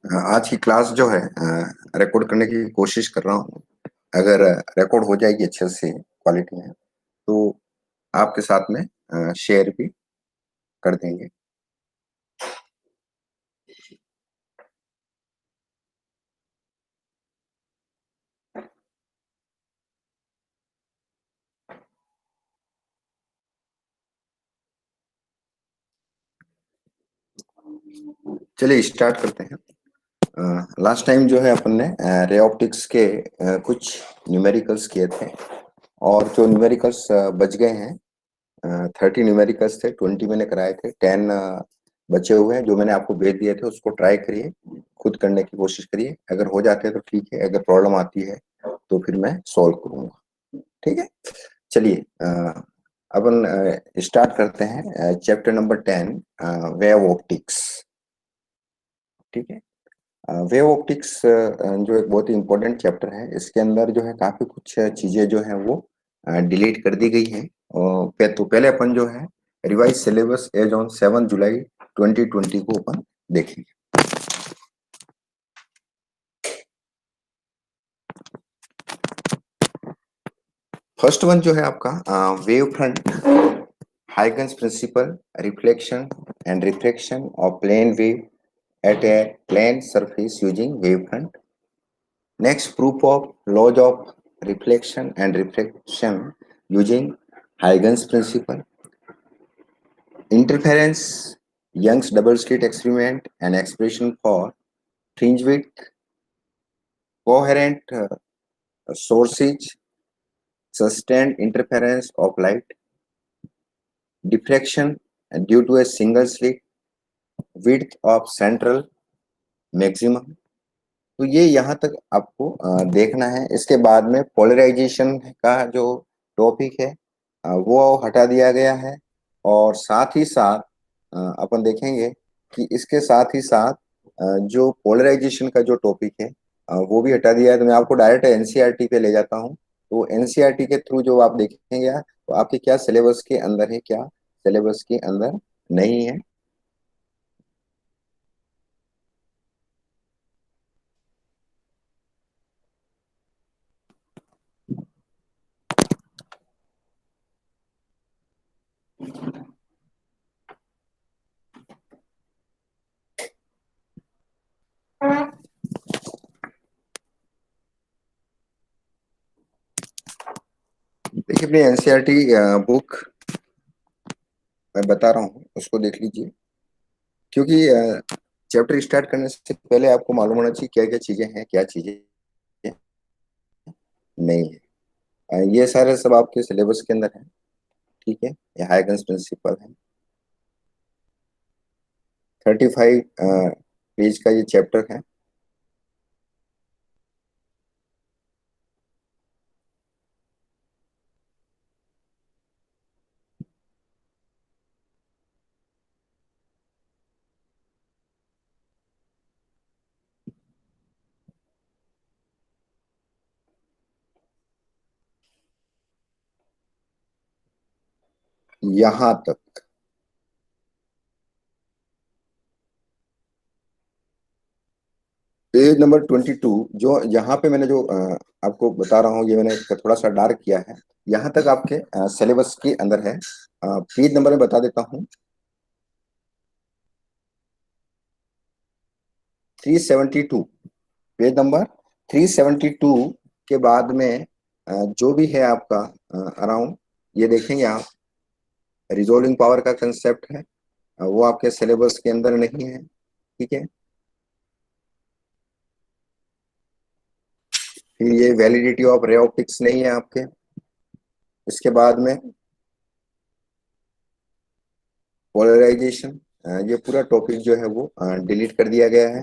आज की क्लास जो है रिकॉर्ड करने की कोशिश कर रहा हूँ। अगर रिकॉर्ड हो जाएगी अच्छे से क्वालिटी में तो आपके साथ में शेयर भी कर देंगे। चलिए स्टार्ट करते हैं। लास्ट टाइम जो है अपन ने रे ऑप्टिक्स के कुछ न्यूमेरिकल्स किए थे और जो न्यूमेरिकल्स बच गए हैं 30 न्यूमेरिकल्स थे, 20 मैंने कराए थे, 10 बचे हुए हैं जो मैंने आपको भेज दिए थे। उसको ट्राई करिए, खुद करने की कोशिश करिए। अगर हो जाते हैं तो ठीक है, अगर प्रॉब्लम आती है तो फिर मैं सॉल्व करूंगा। ठीक है, चलिए अपन स्टार्ट करते हैं चैप्टर नंबर 10, वेव ऑप्टिक्स। ठीक है, वेव ऑप्टिक्स जो एक बहुत ही इम्पोर्टेंट चैप्टर है। इसके अंदर जो है काफी कुछ चीजें जो है वो डिलीट कर दी गई है। तो पहले अपन जो है रिवाइज सिलेबस एज ऑन 7 जुलाई 2020 को अपन देखेंगे। फर्स्ट वन जो है आपका wave front, Huygens principle, reflection and refraction of plane wave at a plane surface using wavefront. Next, proof of laws of reflection and refraction using Huygens principle. Interference, Young's double slit experiment, and expression for fringe width, coherent sources, sustained interference of light, diffraction due to a single slit, width of central maximum. तो ये यहाँ तक आपको देखना है। इसके बाद में पोलराइजेशन का जो टॉपिक है वो हटा दिया गया है। और साथ ही साथ अपन देखेंगे कि इसके साथ ही साथ जो पोलराइजेशन का जो टॉपिक है वो भी हटा दिया है। तो मैं आपको डायरेक्ट एनसीईआरटी पे ले जाता हूँ। तो एनसीईआरटी के थ्रू जो आप देखेंगे तो आपके क्या सिलेबस के अंदर है, क्या सिलेबस के अंदर नहीं है। देखिए, अपनी एनसीईआरटी बुक मैं बता रहा हूँ, उसको देख लीजिए। क्योंकि चैप्टर स्टार्ट करने से पहले आपको मालूम होना चाहिए क्या क्या चीजें हैं, क्या चीजें नहीं है। ये सारे सब आपके सिलेबस के अंदर है। ठीक है, ये हाइगन्स प्रिंसिपल है। 35 पेज का ये चैप्टर है। यहाँ तक पेज नंबर 22, जो यहाँ पे मैंने जो आपको बता रहा हूँ, ये मैंने थोड़ा सा डार्क किया है। यहाँ तक आपके सिलेबस के अंदर है। पेज नंबर मैं बता देता हूँ, 372। पेज नंबर 372 के बाद में जो भी है आपका अराउंड, ये देखेंगे आप, रिजोल्विंग पावर का कंसेप्ट है। वो आपके सिलेबस के अंदर नहीं है। ठीक है, फिर ये वैलिडिटी ऑफ रे ऑप्टिक्स नहीं है आपके। इसके बाद में पोलराइजेशन, ये पूरा टॉपिक जो है वो डिलीट कर दिया गया है।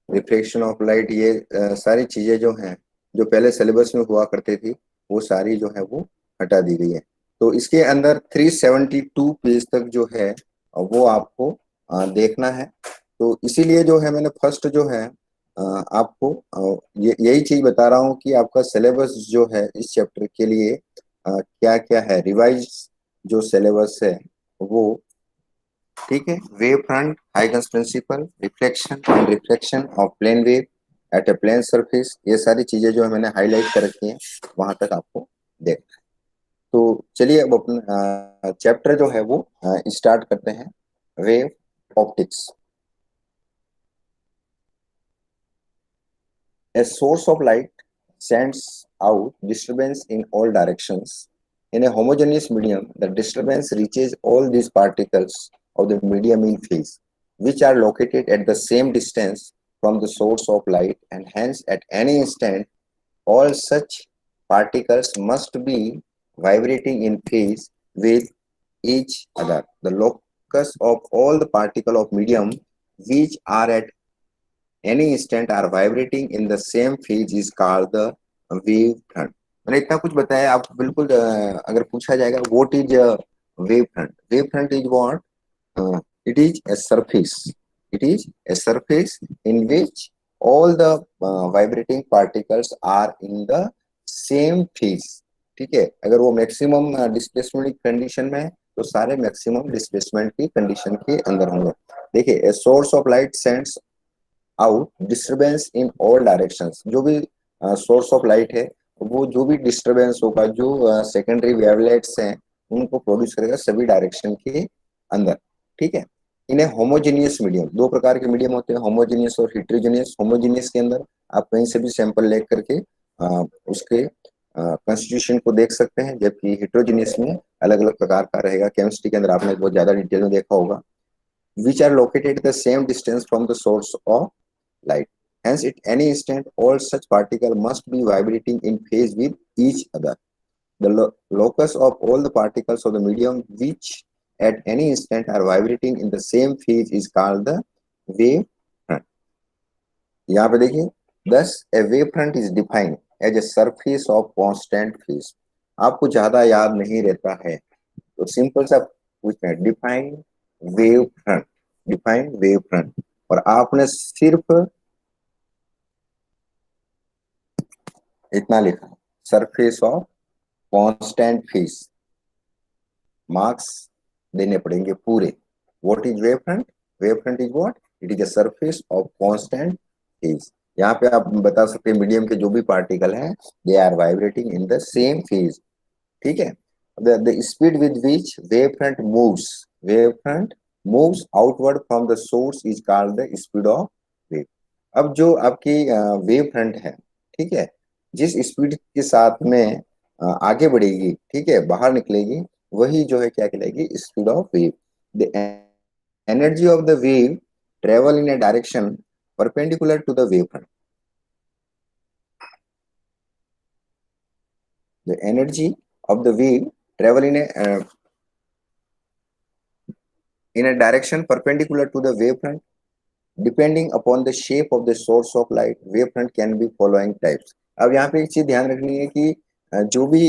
रिफ्लेक्शन ऑफ लाइट, ये सारी चीजें जो हैं, जो पहले सिलेबस में हुआ करती थी, वो सारी जो है वो हटा दी गई है। तो इसके अंदर 372 पेज तक जो है वो आपको देखना है। तो इसीलिए जो है मैंने फर्स्ट जो है आपको ये यही चीज बता रहा हूँ कि आपका सिलेबस जो है इस चैप्टर के लिए क्या क्या है। रिवाइज जो सिलेबस है वो, ठीक है। Wave front, Huygens principle, reflection and reflection of plane wave at a plane surface, ये सारी चीजें जो है मैंने हाईलाइट कर रखी हैं, वहां तक आपको देखना है। तो चलिए अब अपना चैप्टर जो है वो स्टार्ट करते हैं, wave optics. A source of light sends out disturbance in all directions. In a homogeneous medium, the disturbance reaches all these particles of the medium in phase, which are located at the same distance from the source of light, and hence at any instant, all such particles must be vibrating in phase with each other. The locus of all the particle of medium which are at any instant are vibrating in the same phase is called the wave front। मैंने इतना कुछ बताया, आप बिल्कुल अगर पूछा जाएगा what is wave front is what, it is a surface, it is a surface in which all the vibrating particles are in the same phase। ठीक है, अगर वो मैक्सिमम डिस्प्लेसमेंट की कंडीशन में है तो सारे मैक्सिमम डिस्प्लेसमेंट की कंडीशन के अंदर होंगे। देखिए, a source of light sends out disturbance in all directions. जो भी सोर्स ऑफ लाइट है, वो जो भी डिस्टरबेंस होगा, जो सेकेंडरी वेवलेट्स हैं, उनको प्रोड्यूस करेगा सभी डायरेक्शन के अंदर। ठीक है। इन्हें होमोजेनियस मीडियम, दो प्रकार के मीडियम होते हैं, होमोजेनियस और हिट्रोजेनियस। होमोजेनियस के अंदर आप कहीं से भी सैंपल ले करके उसके कॉन्स्टिट्यूशन को देख सकते हैं, जबकि हिट्रोजेनियस में अलग अलग प्रकार का रहेगा। केमिस्ट्री के अंदर आपने बहुत ज्यादा डिटेल में देखा होगा। Which are located the same distance from the source of light. Hence, at any instant, all such particles must be vibrating in phase with each other. The locus of all the particles of the medium which at any instant are vibrating in the same phase is called the wave front। यहाँ पे देखिए, thus a wave front is defined as a surface of constant phase। आपको ज्यादा याद नहीं रहता है तो सिंपल सा पूछना है, define wave front, define wave front, और आपने सिर्फ इतना लिखा, surface of constant face, marks देने पड़ेंगे पूरे। What is wave front? Wave front is what? It is a surface of constant face. यहाँ पे आप बता सकते हैं मीडियम के जो भी पार्टिकल हैं, they are vibrating in the same phase. ठीक है। The speed with which wave front moves, wave front moves outward from the source is called the speed of wave. अब जो आपकी वेव फ्रंट है, ठीक है, जिस स्पीड के साथ में आगे बढ़ेगी, ठीक है, बाहर निकलेगी, वही जो है क्या कहलाएगी? Speed of wave. The energy of the wave travel in a direction perpendicular to the wave front. The energy of the wave travel in a direction perpendicular to the wavefront depending upon the shape of the source of light। wavefront can be following types। अब यहाँ पे एक चीज ध्यान रखनी है कि जो भी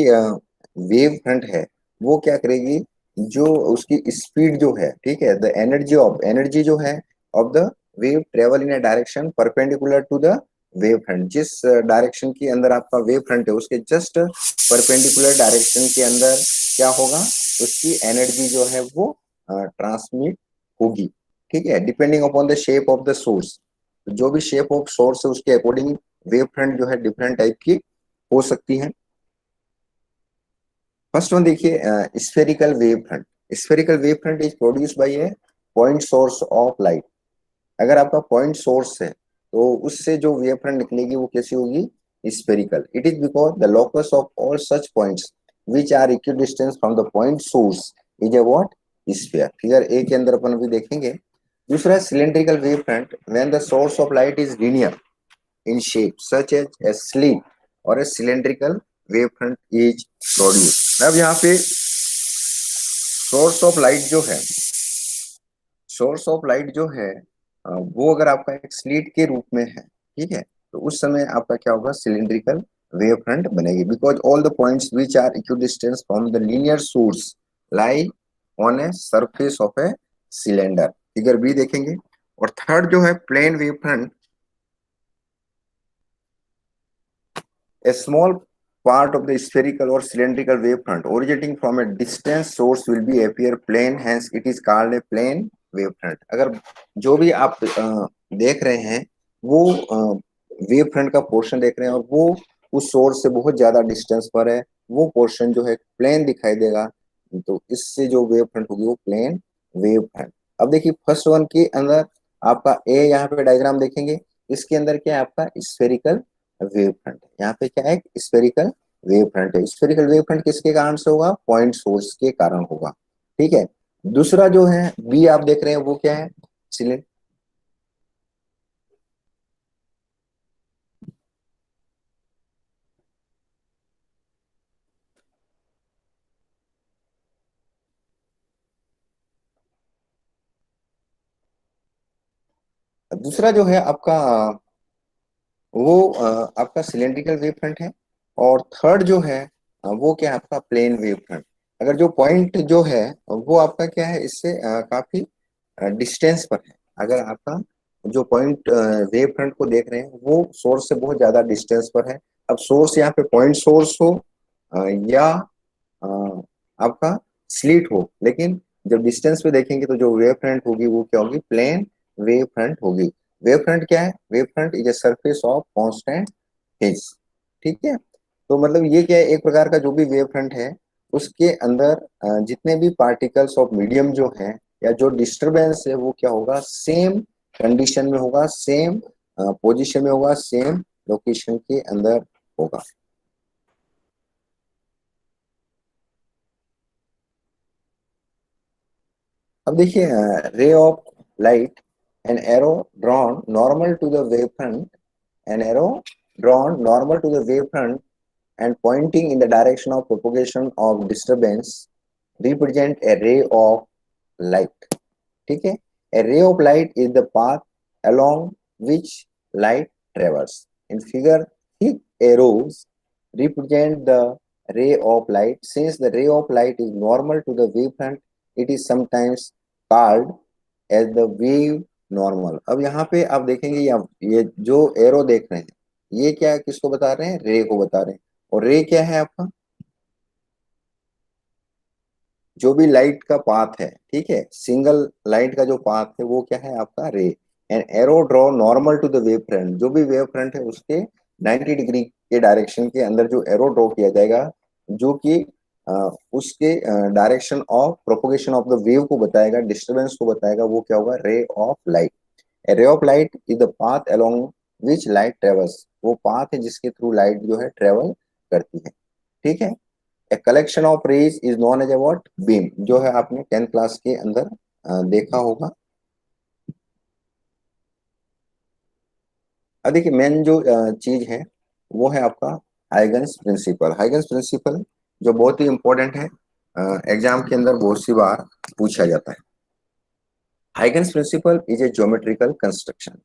वेव फ्रंट है वो क्या करेगी, जो उसकी स्पीड जो है, ठीक है, द एनर्जी जो है of the wave travel in a direction perpendicular to the wave front. जिस डायरेक्शन के अंदर आपका वेव फ्रंट है उसके जस्ट परपेंडिकुलर डायरेक्शन के अंदर क्या होगा, उसकी एनर्जी जो है वो ट्रांसमिट होगी। ठीक है, depending upon the shape of the source. जो भी शेप ऑफ सोर्स है उसके अकॉर्डिंग वेव फ्रंट जो है डिफरेंट टाइप की हो सकती है। फर्स्ट वन देखिए, spherical wave front. Spherical wave front is produce by A point source of light. अगर आपका पॉइंट सोर्स है तो उससे जो वेव फ्रंट निकलेगी वो कैसी होगी? Spherical. It is because the locus of all such points which are equidistance from the point source is a what? Sphere. Figure A के अंदर अपन अभी देखेंगे। दूसरा, cylindrical wave front, when the source of light is linear in shape such as a slit or a cylindrical wavefront is produced। अब यहाँ पे source of light जो है, सोर्स ऑफ लाइट जो है वो अगर आपका एक स्लिट के रूप में है, ठीक है, तो उस समय आपका क्या होगा? सिलिंड्रिकल वेव फ्रंट बनेगी। Because all the points which are equidistance from the linear source lie on a surface of a cylinder. Figure B देखेंगे। और थर्ड जो है plane wave front, a small part of the spherical or cylindrical wavefront originating from a distant source will be appear plane, hence it is called a plane wavefront. अगर जो भी आप देख रहे हैं वो वेव फ्रंट का पोर्शन देख रहे हैं और वो उस सोर्स से बहुत ज्यादा डिस्टेंस पर है, वो पोर्शन जो है प्लेन दिखाई देगा, तो इससे जो वेव फ्रंट होगी वो प्लेन वेव फ्रंट। अब देखिए फर्स्ट वन के अंदर आपका ए, यहाँ पे डायग्राम देखेंगे, इसके अंदर क्या है आपका स्फेरिकल वेव फ्रंट। यहाँ पे क्या है, स्फेरिकल वेव फ्रंट है। स्फेरिकल वेव फ्रंट किसके कारण से होगा, पॉइंट सोर्स के कारण होगा। ठीक है, दूसरा जो है बी आप देख रहे हैं वो क्या है, सिलेंडर। दूसरा जो है आपका वो आपका सिलेंड्रिकल वेव फ्रंट है। और थर्ड जो है वो क्या है आपका प्लेन वेव फ्रंट। अगर जो पॉइंट जो है वो आपका क्या है, इससे काफी डिस्टेंस पर है। अगर आपका जो पॉइंट वेव फ्रंट को देख रहे हैं वो सोर्स से बहुत ज्यादा डिस्टेंस पर है। अब सोर्स यहाँ पे पॉइंट सोर्स हो या अ, आपका स्लिट हो, लेकिन जब डिस्टेंस पे देखेंगे तो जो वेव फ्रंट होगी वो क्या होगी, प्लेन वेव फ्रंट होगी। वेव फ्रंट क्या है, wave front is a surface of constant phase. ठीक है, तो मतलब ये क्या है, एक प्रकार का जो भी वेव फ्रंट है उसके अंदर जितने भी पार्टिकल्स ऑफ मीडियम जो है या जो डिस्टरबेंस है वो क्या होगा, सेम कंडीशन में होगा, सेम पोजीशन में होगा, सेम लोकेशन के अंदर होगा। अब देखिए ray of light, an arrow drawn normal to the wave front, an arrow drawn normal to the wavefront and pointing in the direction of propagation of disturbance represent a ray of light. ठीक है, a ray of light is the path along which light travels. In figure, thick arrows represent the ray of light. Since the ray of light is normal to the wavefront, it is sometimes called as the wave normal. अब यहाँ पे आप देखेंगे ये जो arrow देख रहे हैं ये क्या है, किसको बता रहे हैं, रे को बता रहे हैं। और रे क्या है आपका, जो भी लाइट का पाथ है, ठीक है, सिंगल लाइट का जो पाथ है वो क्या है आपका ray. And arrow draw normal to the wave front, जो भी वेव फ्रंट है उसके 90 डिग्री के डायरेक्शन के अंदर जो एरो ड्रॉ किया जाएगा, जो कि उसके direction of propagation of the wave को बताएगा, डिस्टरबेंस को बताएगा, वो क्या होगा, रे ऑफ लाइट। ए रे of light is the path along which light travels, वो पाथ है जिसके थ्रू लाइट जो है ट्रेवल करती है। ठीक है, a collection of rays is known as a what, beam, जो है आपने 10th क्लास के अंदर देखा होगा। अब देखिए मेन जो चीज है वो है आपका हाइगन्स प्रिंसिपल। हाइगन्स प्रिंसिपल जो बहुत ही इंपॉर्टेंट है, एग्जाम के अंदर बहुत सी बार पूछा जाता है। Huygens principle is a geometrical construction,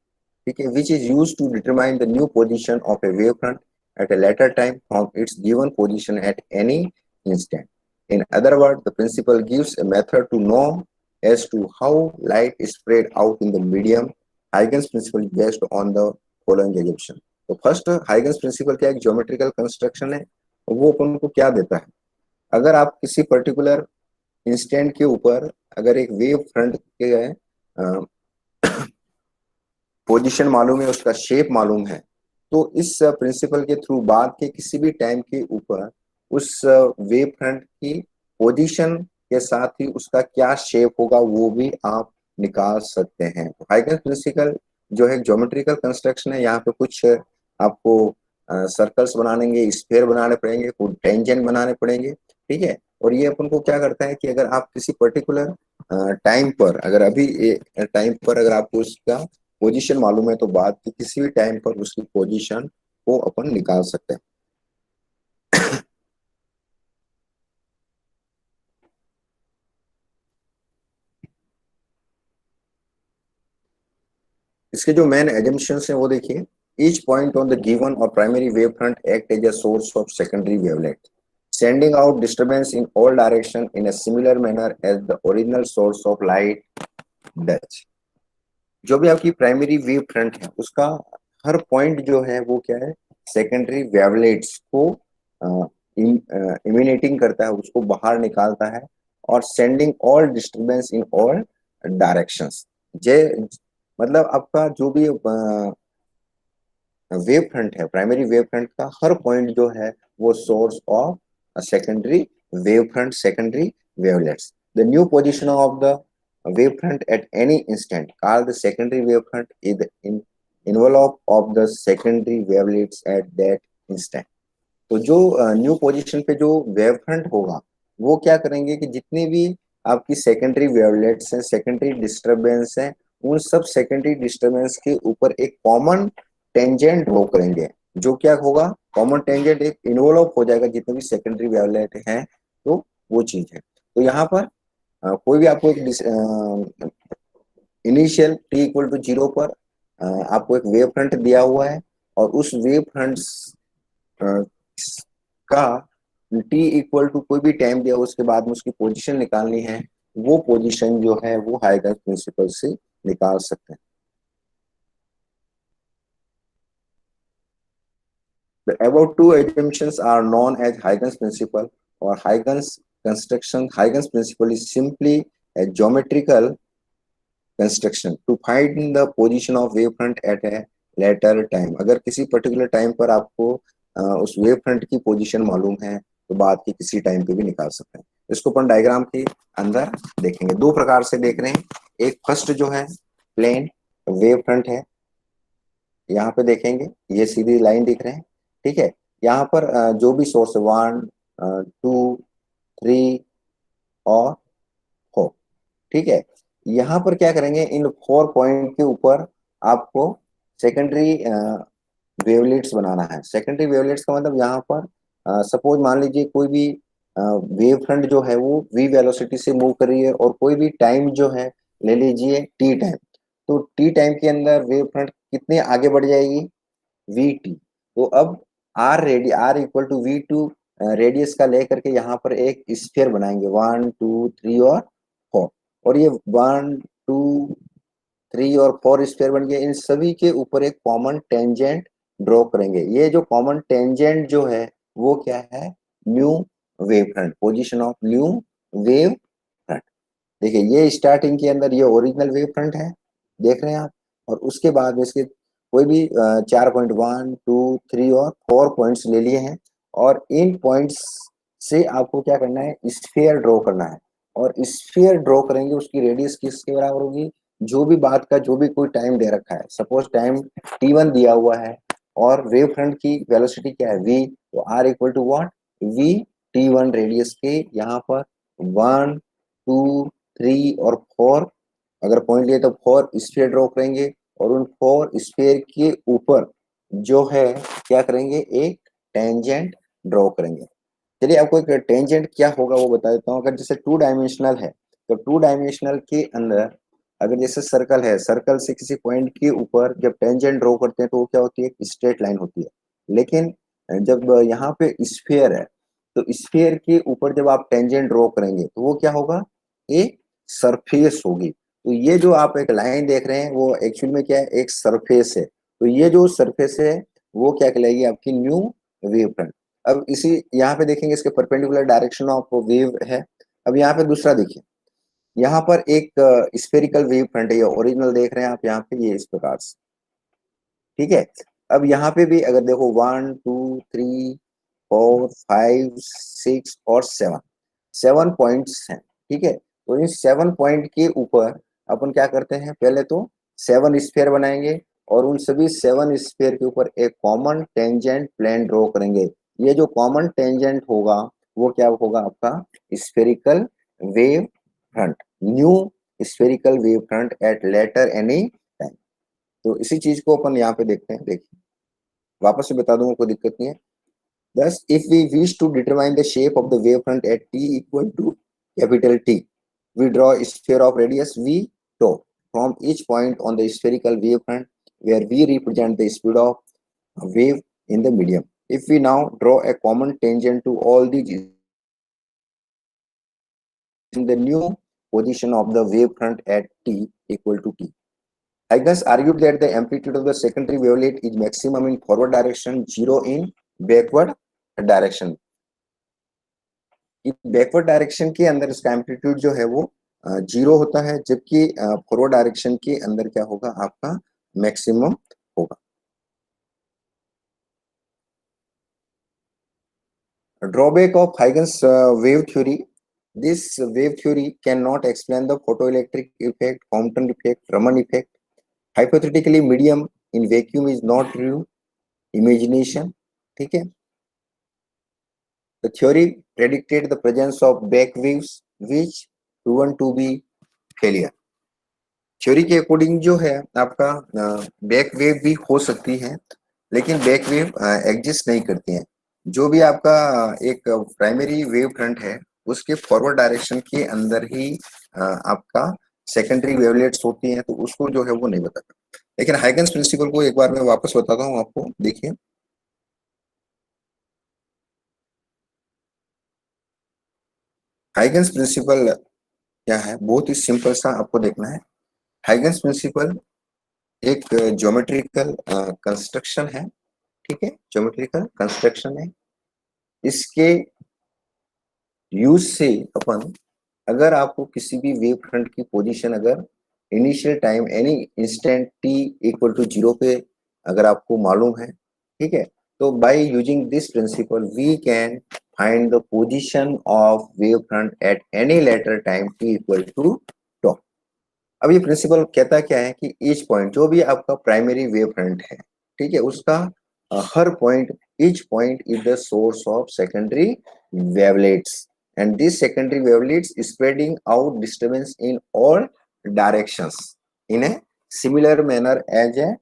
ठीक है, which is used to determine the new position of a wavefront at a later time from its given position at any instant. In other words, the principle gives a method to know as to how light is spread out in the medium. Huygens principle is based on the following assumption. तो first Huygens principal क्या है, geometrical construction है। वो अपन को क्या देता है, अगर आप किसी पर्टिकुलर इंस्टेंट के ऊपर अगर एक वेव फ्रंट के पोजीशन मालूम है, उसका शेप मालूम है, तो इस प्रिंसिपल के थ्रू बाद के किसी भी टाइम के ऊपर उस वेव फ्रंट की पोजीशन के साथ ही उसका क्या शेप होगा वो भी आप निकाल सकते हैं। हाइगन्स प्रिंसिपल जो है ज्योमेट्रिकल कंस्ट्रक्शन है, यहाँ पे कुछ आपको सर्कल्स बनानेंगे, स्फेयर बनाने पड़ेंगे, कुछ टेंजेंट बनाने पड़ेंगे। ठीक है, और ये अपन को क्या करता है कि अगर आप किसी पर्टिकुलर टाइम पर, अगर अभी टाइम पर अगर आपको उसका पोजीशन मालूम है तो बाद की किसी भी टाइम पर उसकी पोजीशन को अपन निकाल सकते हैं। इसके जो मेन एजम्पशंस हैं वो देखिए, each point on the given or primary wave front act as a source of secondary wavelet, sending out disturbance in all direction in a similar manner as the original source of light does. जो भी आपकी primary wave front है उसका हर point जो है वो क्या है, सेकेंडरी वेवलेट्स को इमिनेटिंग करता है, उसको बाहर निकालता है, और sending all disturbance in all directions. जे मतलब आपका जो भी वेव फ्रंट है, प्राइमरी वेव फ्रंट का हर पॉइंट जो है वो source of secondary wave front, secondary wavelets. The new position of the wave front at any instant called the secondary wave front is the envelope of the secondary wavelets at that instant। तो जो new position पे जो wave front होगा वो क्या करेंगे कि जितनी भी आपकी सेकेंडरी वेवलेट्स हैं, सेकेंडरी डिस्टरबेंस हैं, उन सब सेकेंडरी डिस्टरबेंस के ऊपर एक कॉमन टेंजेंट ड्रॉ करेंगे। जो क्या होगा, कॉमन टेंजेंट एक इन्वॉल्व हो जाएगा जितने भी सेकेंडरी वेवलेट हैं, तो वो चीज है। तो यहाँ पर कोई भी आपको एक इनिशियल टी इक्वल टू 0 पर आपको एक वेव फ्रंट दिया हुआ है, और उस वेव फ्रंट का टी इक्वल टू कोई भी टाइम दिया, उसके बाद में उसकी पोजीशन निकालनी है। वो पोजीशन जो है वो हाइगन्स प्रिंसिपल से निकाल सकते हैं। The above two assumptions are known as Huygens principle or Huygens construction. Huygens principle is simply a geometrical construction to find the position of wavefront at a later time। अगर किसी particular time पर आपको उस wave front की position मालूम है तो बाद के किसी टाइम पे भी निकाल सकते हैं। इसको अपन डायग्राम के अंदर देखेंगे, दो प्रकार से देख रहे हैं। एक फर्स्ट जो है प्लेन वेव फ्रंट है, यहाँ पे देखेंगे ये सीधी लाइन दिख रहे हैं, ठीक है। यहाँ पर जो भी सोर्स 1 2 3 और 4, ठीक है। यहाँ पर क्या करेंगे, इन 4 पॉइंट के ऊपर आपको सेकेंडरी वेवलेट्स बनाना है। सेकेंडरी वेवलेट्स का मतलब यहाँ पर सपोज मान लीजिए कोई भी वेव फ्रंट जो है वो v वेलोसिटी से मूव कर रही है, और कोई भी टाइम जो है ले लीजिए t टाइम। तो t टाइम के अंदर वेव फ्रंट कितने आगे बढ़ जाएगी, vt। तो अब r equal to v2 radius का लेकर के यहाँ पर एक स्फीयर बनाएंगे 1 2 3 और 4, और ये 1 2 3 और 4 स्फीयर बन गए। इन सभी के ऊपर एक कॉमन टेंजेंट ड्रॉ करेंगे। ये जो कॉमन टेंजेंट जो है वो क्या है, new wave front, position of new wave front. देखिए ये स्टार्टिंग के अंदर ये ओरिजिनल वेव फ्रंट है, देख रहे हैं आप, और उसके बाद इसके कोई भी 4.1 2 3 और 4 पॉइंट्स ले लिए हैं, और इन पॉइंट्स से आपको क्या करना है, स्फीयर ड्रॉ करना है। और स्फीयर ड्रॉ करेंगे, उसकी रेडियस किसके बराबर होगी, जो भी बात का जो भी कोई टाइम दे रखा है, सपोज टाइम t1 दिया हुआ है और वेव फ्रंट की वेलोसिटी क्या है v, तो r equal to what, v t1 radius के यहाँ पर 1 2 3 और 4 अगर पॉइंट लिए तो 4 स्फीयर ड्रॉ करेंगे, और उन 4 स्फीयर के ऊपर जो है क्या करेंगे, एक टेंजेंट ड्रॉ करेंगे। चलिए आपको एक टेंजेंट क्या होगा वो बता देता हूँ। अगर जैसे 2 डायमेंशनल है, तो 2 डायमेंशनल के अंदर अगर जैसे सर्कल है, सर्कल से किसी पॉइंट के ऊपर जब टेंजेंट ड्रॉ करते हैं तो वो क्या होती है, एक स्ट्रेट लाइन होती है। लेकिन जब यहाँ पे स्फीयर है, तो स्फीयर के ऊपर जब आप टेंजेंट ड्रॉ करेंगे तो वो क्या होगा, एक सरफेस होगी। तो ये जो आप एक लाइन देख रहे हैं वो एक्चुअली में क्या है, एक सरफेस है। तो ये जो सरफेस है वो क्या कहलाएगी, आपकी न्यू वेव फ्रंट। अब इसी यहाँ पे देखेंगे इसके परपेंडिकुलर डायरेक्शन ऑफ वेव है। अब यहाँ पे दूसरा देखिए, यहाँ पर एक स्फेरिकल वेव फ्रंट है, ये ओरिजिनल देख रहे हैं आप यहाँ पे, ये इस प्रकार से, ठीक है। अब यहाँ पे भी अगर देखो 1 2 3 4 5 6 और 7 पॉइंट्स हैं, ठीक है। तो इन 7 पॉइंट के ऊपर अपन क्या करते हैं, पहले तो 7 स्फीयर बनाएंगे, और उन सभी 7 स्फीयर के ऊपर एक कॉमन टेंजेंट प्लेन ड्रॉ करेंगे। ये जो कॉमन टेंजेंट होगा वो क्या होगा, आपका spherical wave front, new spherical wave front at later any time. तो इसी चीज को अपन यहाँ पे देखते हैं। देखिए वापस से बता दूंगा, कोई दिक्कत नहीं है। Thus, if we wish to determine the shape of the wavefront at t equal to capital T, we draw a sphere of radius v tau from each point on the spherical wavefront, where v represent the speed of a wave in the medium. If we now draw a common tangent to all these in the new position of the wavefront at t equal to t. Huygens argued that the amplitude of the secondary wavelet is maximum in forward direction, zero in backward direction, backward direction के अंदर इसका amplitude जो है वो 0 होता है, जबकि forward direction के अंदर क्या होगा, आपका मैक्सिमम होगा। Drawback of Huygens wave theory, this wave theory cannot explain the photoelectric effect, Compton effect, Raman effect. Hypothetically, medium in vacuum is not real imagination. ठीक है, the theory predicted the presence of back waves which proven to be failure. Theory के according जो है आपका back wave भी हो सकती है, लेकिन बैक वेव एग्जिस्ट नहीं करती हैं। जो भी आपका एक प्राइमरी वेव फ्रंट है, उसके फॉरवर्ड डायरेक्शन के अंदर ही आपका सेकेंडरी वेवलेट्स होती हैं, तो उसको जो है वो नहीं बताता। लेकिन हाइगन्स प्रिंसिपल को एक बार मैं वापस बताता हूँ आपको, देखिए। हाइगन्स प्रिंसिपल क्या है, बहुत ही सिंपल सा आपको देखना है। हाइगन्स प्रिंसिपल एक ज्योमेट्रिकल कंस्ट्रक्शन है, ठीक है, ज्योमेट्रिकल कंस्ट्रक्शन है। इसके यूज से अपन, अगर आपको किसी भी वेव फ्रंट की पोजीशन अगर initial time any instant T equal to 0 पे अगर आपको मालूम है, ठीक है, तो by using this principle we can find the position of wave front at any later time T equal to tau. अब ये प्रिंसिपल कहता क्या है कि ईच पॉइंट, जो भी आपका प्राइमरी वेव फ्रंट है, ठीक है, उसका हर point, each point is the source of secondary wavelets, and this secondary wavelets spreading out disturbance in all directions in a similar manner as a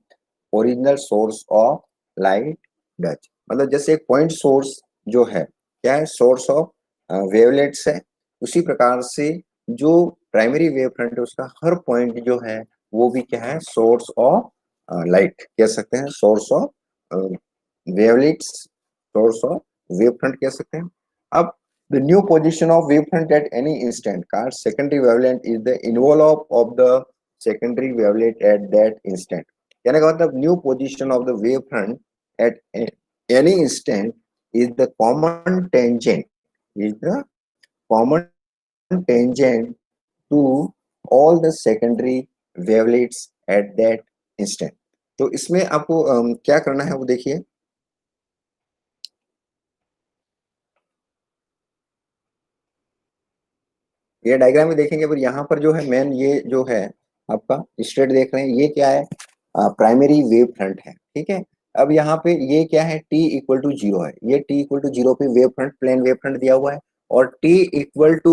original source of light Dutch. मतलब जैसे एक point source जो है क्या है, source of wavelets है, उसी प्रकार से जो प्राइमरी वेव फ्रंट है उसका हर पॉइंट जो है वो भी क्या है, सोर्स ऑफ लाइट कह सकते हैं, source of wavelets, source of wave front कह सकते हैं। अब the new position of wave front at any instant का secondary wavelength is the involve of the secondary wavelet at that instant. कहने का मतलब new position of the wave front at any instant is the common tangent, is the common tangent to all the secondary wavelets at that instant। तो इसमें आपको क्या करना है वो देखिए। ये डायग्राम में देखेंगे, पर यहाँ पर जो है मेन ये जो है आपका स्ट्रेट देख रहे हैं, ये क्या है, प्राइमरी वेव फ्रंट है, ठीक है। अब यहाँ पे ये क्या है, t इक्वल टू 0 है, ये t इक्वल टू 0 पे wave front, plane wave front दिया हुआ है, और t equal to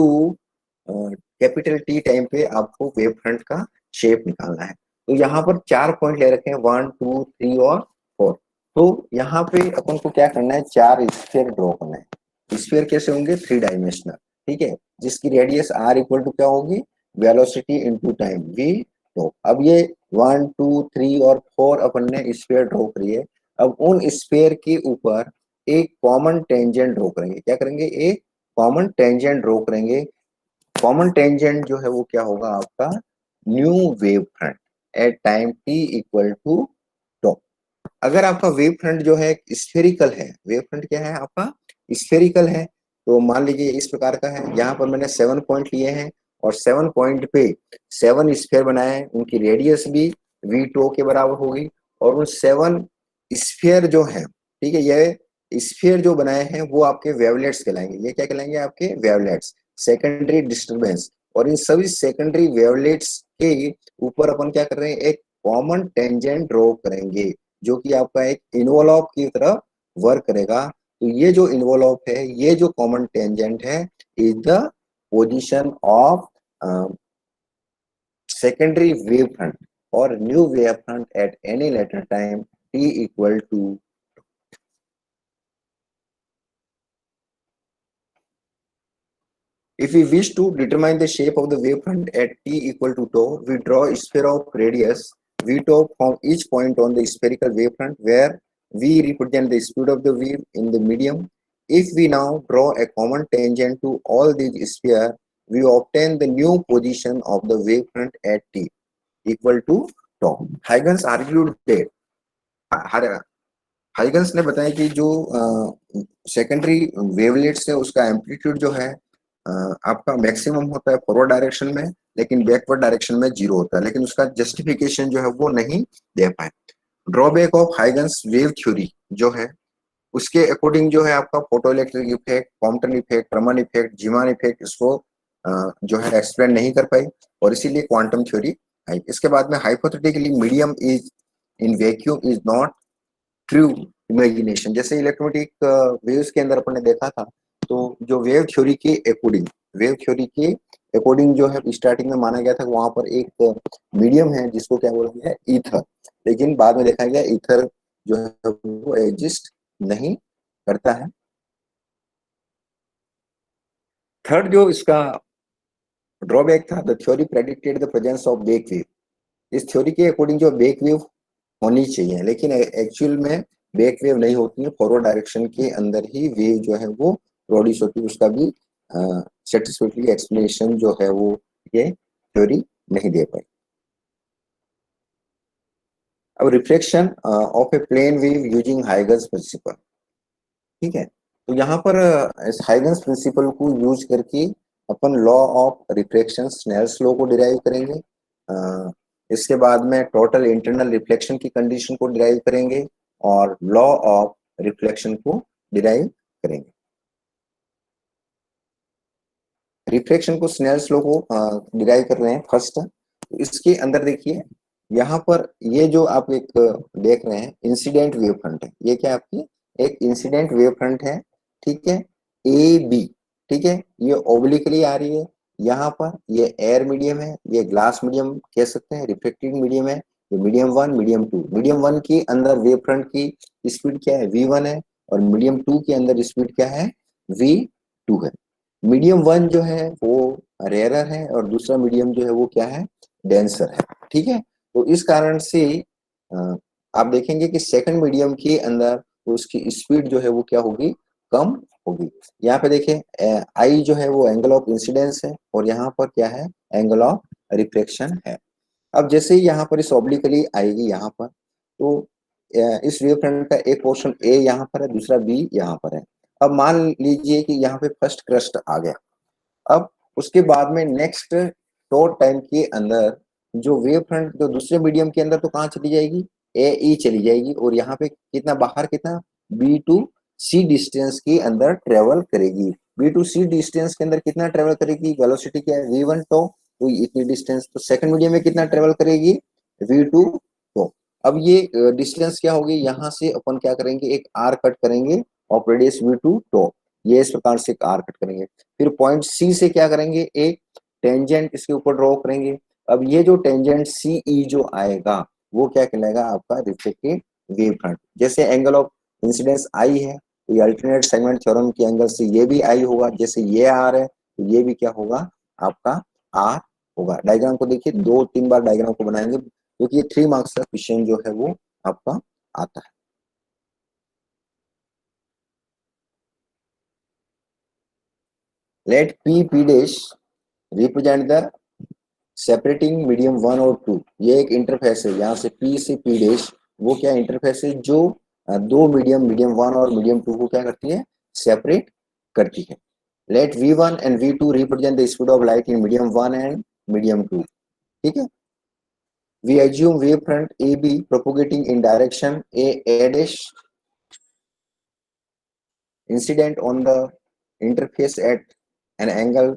capital T time पे आपको वेव फ्रंट का शेप निकालना है। तो यहाँ पर 4 पॉइंट ले रखे हैं, 1 2 3 और 4। तो यहाँ पे अपन को क्या करना है, 4 स्फीयर ड्रॉ करना है। स्फीयर कैसे होंगे, 3 डायमेंशनल, ठीक है, जिसकी रेडियस r इक्वल टू क्या होगी, वेलोसिटी इनटू टाइम v। तो अब ये 1 2 3 और 4 अपन ने स्फीयर ड्रॉ करी है। अब उन स्फीयर के ऊपर एक कॉमन टेंजेंट ड्रॉ करेंगे, क्या करेंगे, एक कॉमन टेंजेंट ड्रॉ करेंगे। कॉमन टेंजेंट जो है वो क्या होगा, आपका new wave front at time t equal to tau. अगर आपका वेव फ्रंट जो है स्फेरिकल है, वेव फ्रंट क्या है आपका, स्फेरिकल है, तो मान लीजिए इस प्रकार का है। यहाँ पर मैंने 7 पॉइंट लिए हैं और 7 पॉइंट पे 7 स्फेयर बनाए हैं, उनकी रेडियस भी v टो के बराबर होगी, और उन 7 स्फेयर जो है, ठीक है, ये स्फेयर जो बनाए हैं वो आपके वेवलेट्स कहलाएंगे। ये क्या कहलाएंगे, आपके वेवलेट्स, सेकेंडरी डिस्टर्बेंस। और इन सभी सेकेंडरी वेवलेट्स के ऊपर अपन क्या कर रहे हैं, एक कॉमन टेंजेंट ड्रॉ करेंगे, जो कि आपका एक इन्वॉल्व की तरह वर्क करेगा। तो ये जो इन्वॉल्व है, ये जो कॉमन टेंजेंट है, is the position of secondary wave front or new wave front at any later time t equal to। If we wish to determine the shape of the wave front at t equal to tau, we draw a sphere of radius v tau from each point on the spherical wave front, where v represent the speed of the wave in the medium. If we now draw a common tangent to all these spheres, we obtain the new position of the wave front at t equal to tau। Huygens argued that Huygens ने बताया कि जो secondary wavelets है उसका amplitude जो है आपका maximum होता है फॉरवर्ड डायरेक्शन में, लेकिन बैकवर्ड डायरेक्शन में जीरो होता है, लेकिन उसका जस्टिफिकेशन जो है वो नहीं दे पाए। Drawback of Huygens wave theory जो है उसके अकॉर्डिंग जो है आपका photo electric effect, Compton effect, Raman effect, Zeeman effect इसको जो है एक्सप्लेन नहीं कर पाई, और इसीलिए क्वांटम थ्योरी आई। इसके बाद में hypothetically medium is in vacuum is not true imagination. जैसे इलेक्ट्रोमैग्नेटिक वेव्स के अंदर अपन ने देखा था, तो जो वेव थ्योरी के अकॉर्डिंग जो है स्टार्टिंग में माना गया था कि वहां पर एक मीडियम है जिसको क्या बोला गया है, ईथर, लेकिन बाद में देखा गया ईथर जो है वो एग्जिस्ट नहीं करता है। थर्ड जो इसका ड्रॉबैक था, the theory predicted the presence of back wave. इस थ्योरी के अकॉर्डिंग जो बेक वेव होनी चाहिए, लेकिन एक्चुअल में बैक वेव नहीं होती है, फॉरवर्ड डायरेक्शन के अंदर ही वेव जो है वो प्रोड्यूस होती है। उसका भी सेटिस्फैक्टरी एक्सप्लेनेशन जो है वो ये थ्योरी नहीं दे पाई। अब reflection of a plane wave using Huygens principle, ठीक है। तो यहाँ पर इस हाइगन्स प्रिंसिपल को यूज करके अपन law of reflection Snell's law को डिराइव करेंगे। इसके बाद में टोटल इंटरनल रिफ्लेक्शन की कंडीशन को डिराइव करेंगे और लॉ ऑफ रिफ्लेक्शन को डिराइव करेंगे। रिफ्लेक्शन को स्नेल्स लॉ को डिराइव कर रहे हैं फर्स्ट। इसके अंदर देखिए यहाँ पर ये जो आप एक देख रहे हैं इंसिडेंट वेव फ्रंट है, ये क्या आपकी एक इंसिडेंट वेव फ्रंट है, ठीक है, ए बी, ठीक है, ये ओब्लिकली आ रही है। यहाँ पर ये एयर मीडियम है, ये ग्लास मीडियम कह सकते हैं, रिफ्लेक्टिंग मीडियम है, ये medium one medium two. Medium one के अंदर वेव फ्रंट की स्पीड क्या है, v1 है, और मीडियम टू के अंदर स्पीड क्या है, v2 है। मीडियम वन जो है वो रेयरर है और दूसरा मीडियम जो है वो क्या है, डेंसर है, ठीक है। तो इस कारण से अ, आप देखेंगे कि सेकंड मीडियम के अंदर उसकी स्पीड जो है वो क्या होगी, कम होगी। यहाँ पे देखिए आई जो है वो एंगल ऑफ इंसिडेंस है और यहाँ पर क्या है, एंगल ऑफ रिफ्लेक्शन है। अब जैसे ही यहाँ पर इस ऑब्लिकली आएगी यहाँ पर, तो इस वेव फ्रंट का एक पोर्शन ए यहाँ पर है, दूसरा बी यहाँ पर है। अब मान लीजिए कि यहाँ पे फर्स्ट क्रस्ट आ गया। अब उसके बाद में नेक्स्ट शॉर्ट टाइम के अंदर जो वेव फ्रंट जो दूसरे मीडियम के अंदर तो कहाँ चली जाएगी, ए ई चली जाएगी, और यहाँ पे कितना बाहर कितना, बी टू सी डिस्टेंस के अंदर ट्रेवल करेगी। बी टू सी डिस्टेंस के अंदर कितना ट्रेवल करेगी, वेलोसिटी क्या है, v1 तो इतनी डिस्टेंस। तो सेकंड मीडियम में कितना ट्रेवल करेगी, v2 तो। अब ये डिस्टेंस क्या होगी, यहाँ से अपन क्या करेंगे, एक आर कट करेंगे और रेडियस v2 तो ये इस प्रकार से एक आर कट करेंगे। फिर पॉइंट सी से क्या करेंगे, एक टेंजेंट इसके ऊपर ड्रॉ करेंगे। अब ये जो टेंजेंट सी ई जो आएगा वो क्या कहलाएगा, आपका रिफ्लेक्टेड वेव फ्रंट। जैसे एंगल ऑफ इंसिडेंस आई है, तो ये अल्टरनेट सेगमेंट थ्योरम के एंगल से ये भी आई होगा। जैसे ये आर है तो ये भी क्या होगा, आपका आर होगा। डायग्राम को देखिए, दो तीन बार डायग्राम को बनाएंगे क्योंकि ये 3 मार्क्स का क्वेश्चन जो है वो आपका आता है। लेट p dash represent the separating medium one और टू। ये एक इंटरफेस है, यहाँ से पी से पी डैश, वो क्या इंटरफेस है जो दो मीडियम मीडियम वन और मीडियम टू को क्या करती है, सेपरेट करती है। Let v1 and v2 represent the speed of light in medium one and medium two, ठीक है। we assume wave front AB propagating in direction a dash incident on the interface at an angle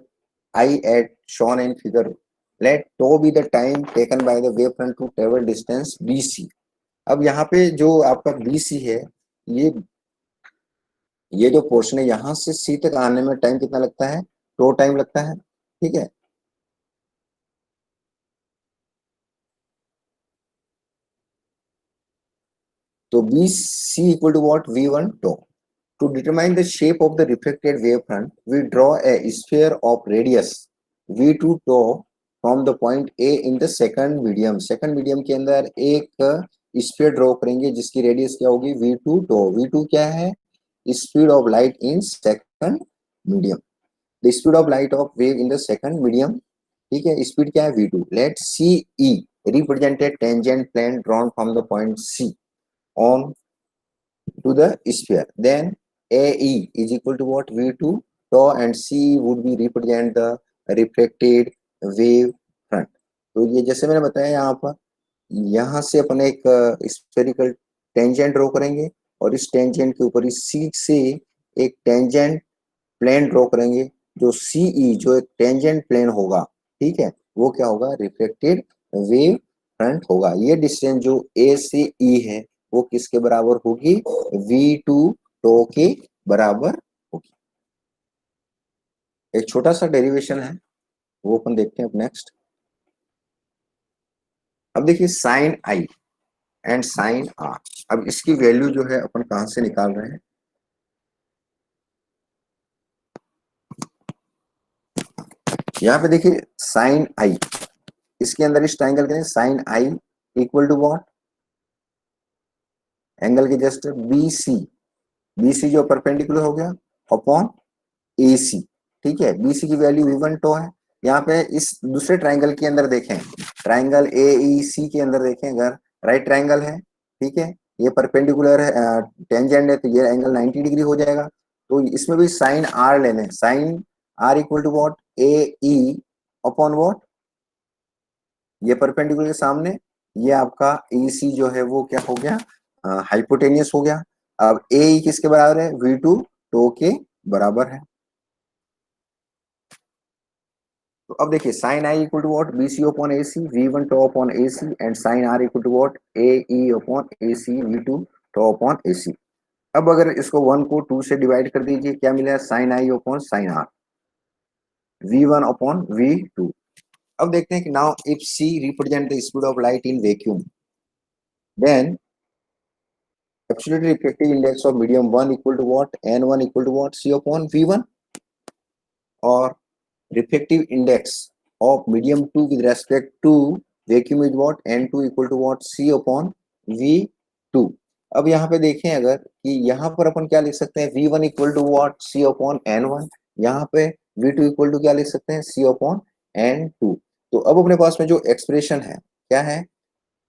I at shown in figure. Let tau be the time taken by the wavefront to travel distance BC. अब यहाँ पे जो आपका BC है, ये ये जो portion है यहाँ से C तक आने में टाइम कितना लगता है, टो टाइम लगता है, ठीक है। तो BC equal to what, V1 tau. To determine the shape of the reflected wavefront, we draw a sphere of radius v2 tau from the point A in the second medium. Second medium के अंदर एक sphere draw करेंगे जिसकी radius क्या होगी, v2 tau. v2 क्या है, speed of light in second medium, the speed of light of wave in the second medium, ठीक है। स्पीड क्या है, v2. Let C E represented tangent plane drawn from the point C on to the sphere. Then AE is equal to what? V2 tau, and C would be represent the reflected wave front. तो ये जैसे मैंने बताया यहाँ पर, यहाँ से अपन एक स्फेरिकल टेंजेंट ड्रॉ करेंगे और इस टेंजेंट के ऊपर इस C से एक टेंजेंट प्लेन ड्रॉ करेंगे, जो CE जो एक टेंजेंट प्लेन होगा, ठीक है, वो क्या होगा? रिफ्लेक्टेड वेव फ्रंट होगा। ये डिस्टेंस जो A से E है वो किसके बराबर होगी? V2 टो के बराबर होगी। एक छोटा सा डेरिवेशन है वो अपन देखते हैं अब नेक्स्ट। अब देखिए sine I and sine R, अब इसकी वैल्यू जो है अपन कहां से निकाल रहे हैं? यहाँ पे देखिए साइन आई, इसके अंदर इस ट्राइंगल के sine I equal to what? Angle के जस्ट BC, BC जो परपेंडिकुलर हो गया अपॉन AC, ठीक है। BC की वैल्यू V1 टो है। यहाँ पे इस दूसरे ट्राइंगल के अंदर देखें, ट्राइंगल AEC के अंदर देखें, अगर राइट ट्राइंगल है, ठीक है, ये परपेंडिकुलर है, टेंजेंट है, तो ये एंगल 90 डिग्री हो जाएगा। तो इसमें भी साइन आर लेने, sine R equal to what? AE upon what? ये परपेंडिकुलर के सामने ये आपका AC जो है वो क्या हो गया? हाइपोटेनियस हो गया। अब AE किसके बराबर है? V2 टो के बराबर है। तो अब देखिए sine I equal to what? BC upon AC, V1 tau upon AC, and sine R equal to what? AE upon AC, V2 tau upon AC। अब अगर इसको 1 को 2 से डिवाइड कर दीजिए, क्या मिलेगा? Sine I upon sine R, V1 upon V2। अब देखते हैं कि now if C represent the speed of light in vacuum, then absolute refractive index of medium 1 equal to what? N1 equal to what? C upon V1, or refractive index of medium 2 with respect to vacuum is what? N2 equal to what? C upon V2। अब यहाँ पे देखें अगर कि यहाँ पर अपन क्या लिख सकते हैं? V1 equal to what? C upon N1। यहाँ पे V2 इक्वल टू क्या लिख सकते हैं? C upon N2। तो अब अपने पास में जो एक्सप्रेशन है क्या है?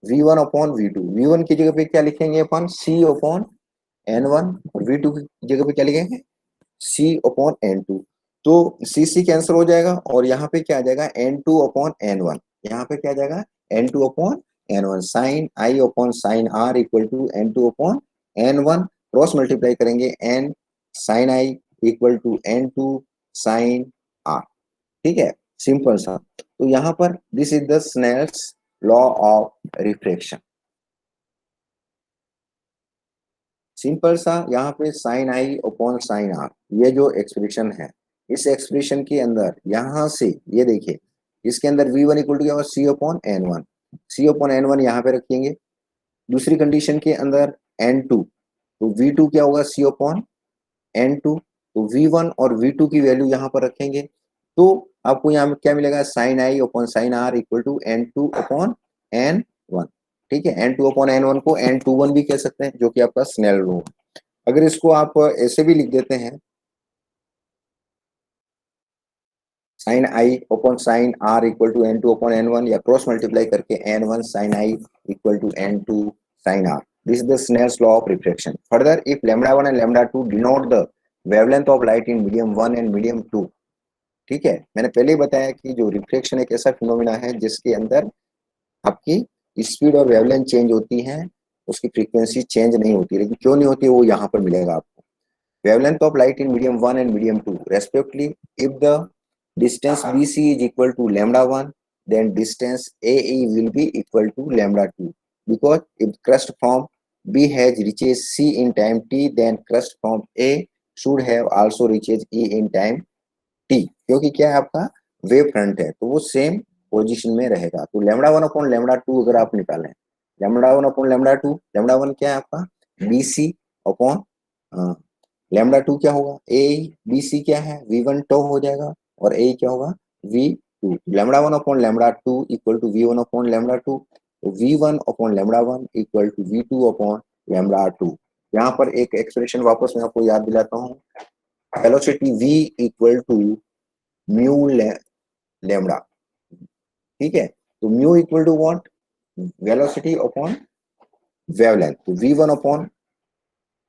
V1 अपॉन V2, V1 की जगह पे क्या लिखेंगे अपन? C अपॉन N1, और V2 की जगह पे क्या लिखेंगे? C upon N2। तो C कैंसिल हो जाएगा और यहाँ पे क्या आ जाएगा? N2 upon N1। यहाँ पे क्या आ जाएगा? N2 upon N1। Sine I upon sine R equal to N2 upon N1, cross multiply करेंगे N sine I equal to N2 sine R, ठीक है, सिंपल सा। तो यहाँ पर this is the Snell's law of refraction. Simple सा, यहाँ पे sine I upon sine R, ये जो एक्सप्रेशन है, इस एक्सप्रेशन के अंदर यहाँ से ये देखिए, इसके अंदर V1 इक्वल टू क्या होगा? C upon N1, C upon N1 यहाँ पे रखेंगे। दूसरी कंडीशन के अंदर N2, तो V2 क्या होगा? C upon N2। तो V1 और V2 की वैल्यू यहाँ पर रखेंगे, तो आपको यहाँ में क्या मिलेगा? Sine I upon sine R equal to N2 upon N1, ठीक है। N2 अपॉन N1 को N21 भी कह सकते हैं, जो कि आपका स्नेल लॉ है। अगर इसको आप ऐसे भी लिख देते हैं, sine I upon sine R equal to N2 upon N1, या क्रॉस मल्टीप्लाई करके N1 sine I equal to N2 sine R, this is the Snell's law of refraction. Further, if λ1 and λ2 denote the wavelength of light in medium 1 and medium 2, ठीक है, मैंने पहले ही बताया कि जो reflection एक ऐसा फिनोमिना है जिसके अंदर आपकी स्पीड और वेवलेंथ चेंज होती है, उसकी फ्रीक्वेंसी चेंज नहीं होती। लेकिन क्यों नहीं होती, वो यहाँ पर मिलेगा आपको। Wavelength of light in medium 1 and medium 2 respectively, if the distance BC is equal to λ1, then distance AE will be equal to λ2, because if crust from B has reaches C in time t, then crust from A should have also reaches E in time t, क्योंकि क्या है आपका wave front है, तो वो same position में रहेगा। तो λ1 अपॉन λ2 अगर आप निकालें, λ1 अपॉन λ2, λ1 क्या है आपका? BC अपॉन λ2 क्या होगा? ए, BC क्या है? V1 टो हो जाएगा, और ए क्या होगा? V2। λ1 upon λ2 equal to V1 upon λ2, V1 upon λ1 equal to V2 upon λ2। यहाँ पर एक एक्सप्रेशन वापस मैं आपको याद दिलाता हूँ, velocity V equal to mu lambda, ठीक है। तो mu equal to what? Velocity upon wavelength. तो V1 upon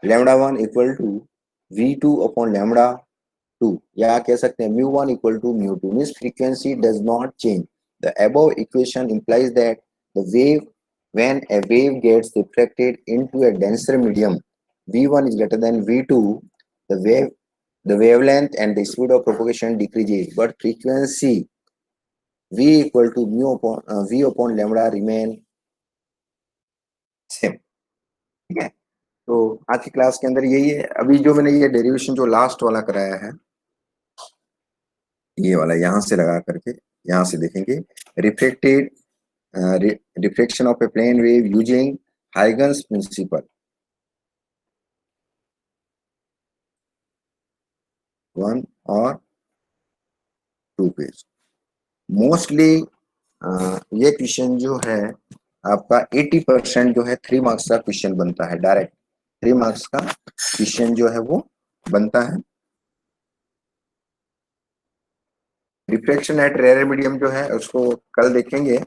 lambda 1 equal to v2 upon lambda 2, या कह सकते हैं mu1 equal to mu2, means frequency does not change. The above equation implies that the wave when a wave gets refracted into a denser medium, v1 is greater than v2, the wavelength and the speed of propagation decreases, but frequency v equal to v upon lambda remain same. ठीक है, तो आज की class के अंदर यही है. अभी जो मैंने ये डेरिवेशन जो लास्ट वाला कराया है, ये वाला यहां से लगा करके यहां से देखेंगे, reflected reflection of a plane wave using Huygens principle 1 और 2 पेज. मोस्टली ये क्वेश्चन जो है आपका 80% जो है 3 मार्क्स का क्वेश्चन बनता है, डायरेक्ट 3 मार्क्स का क्वेश्चन जो है वो बनता है. रिफ्लेक्शन एट रेयर मीडियम जो है उसको कल देखेंगे.